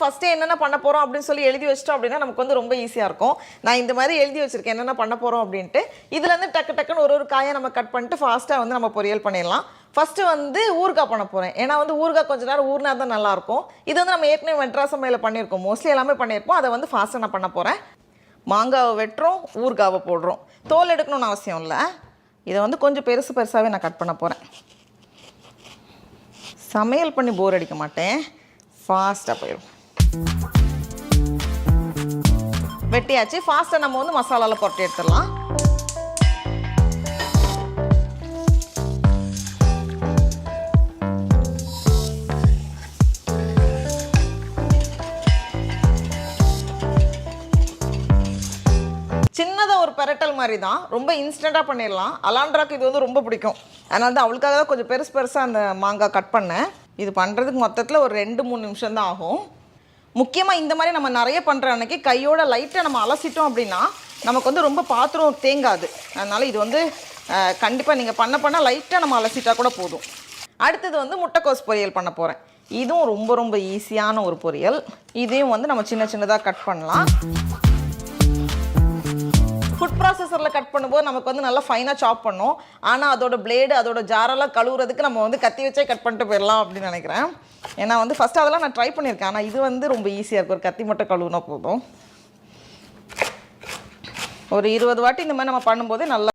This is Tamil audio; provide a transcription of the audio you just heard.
ஃபஸ்ட்டே என்னென்ன பண்ண போகிறோம் அப்படின்னு சொல்லி எழுதி வச்சிட்டோம் அப்படின்னா நமக்கு வந்து ரொம்ப ஈஸியாக இருக்கும். நான் இந்த மாதிரி எழுதி வச்சுருக்கேன் என்னென்ன பண்ண போகிறோம் அப்படின்ட்டு. இதுலேருந்து டக்குன்னு ஒரு காயை நம்ம கட் பண்ணிட்டு ஃபாஸ்ட்டாக வந்து நம்ம பொரியல் பண்ணிடலாம். ஃபஸ்ட்டு வந்து ஊறுகாய் பண்ண போகிறேன். ஏன்னா வந்து ஊறுகாய் கொஞ்சம் நேரம் ஊறினா தான் நல்லாயிருக்கும். இது வந்து நம்ம ஏற்கனவே மெட்ராஸ் சமையலில் பண்ணியிருக்கோம், மோஸ்ட்லி எல்லாமே பண்ணியிருப்போம். அதை வந்து ஃபாஸ்ட்டாக நான் பண்ண போகிறேன். மாங்காவை வெட்டுறோம், ஊறுகாவை போடுறோம். தோல் எடுக்கணும்னு அவசியம் இல்லை. இதை வந்து கொஞ்சம் பெருசாகவே நான் கட் பண்ண போகிறேன். சமையல் பண்ணி போர் அடிக்க மாட்டேன், ஃபாஸ்ட்டாக போயிடும். வெட்டியாச்சு. ஃபாஸ்ட்டாக நம்ம வந்து மசாலாவில் புரட்டி எடுத்துடலாம். சின்னதாக ஒரு பெரட்டல் மாதிரி தான், ரொம்ப இன்ஸ்டண்ட்டாக பண்ணிடலாம். அலாண்ட்ராக்கு இது வந்து ரொம்ப பிடிக்கும், அதனால தான் அவளுக்காக தான் கொஞ்சம் பெருசாக அந்த மாங்காய் கட் பண்ணேன். இது பண்ணுறதுக்கு மொத்தத்தில் ஒரு 2-3 நிமிஷம் தான் ஆகும். முக்கியமாக இந்த மாதிரி நம்ம நிறைய பண்ணுற அன்றைக்கி கையோட லைட்டாக நம்ம அலசிட்டோம் அப்படின்னா நமக்கு வந்து ரொம்ப பாத்திரம் தேங்காது. அதனால் இது வந்து கண்டிப்பாக நீங்கள் பண்ண லைட்டாக நம்ம அலசிட்டா கூட போதும். அடுத்தது வந்து முட்டைக்கோஸ் பொரியல் பண்ண போகிறேன். இதுவும் ரொம்ப ஈஸியான ஒரு பொரியல். இதையும் வந்து நம்ம சின்னதாக கட் பண்ணலாம். ஃபுட் ப்ராசஸரில் கட் பண்ணும்போது நமக்கு வந்து நல்லா ஃபைனாக சாப் பண்ணோம். ஆனால் அதோட பிளேடு அதோட ஜாரெல்லாம் கழுவுறதுக்கு நம்ம வந்து கத்தி வச்சே கட் பண்ணிட்டு போயிடலாம் அப்படின்னு நினைக்கிறேன். ஏன்னா வந்து ஃபஸ்ட்டு அதெல்லாம் நான் ட்ரை பண்ணியிருக்கேன். ஆனால் இது வந்து ரொம்ப ஈஸியாக இருக்கும். ஒரு கத்தி மட்டும் கழுவுனா போதும். ஒரு 20 வாட்டி இந்த மாதிரி நம்ம பண்ணும்போது நல்லா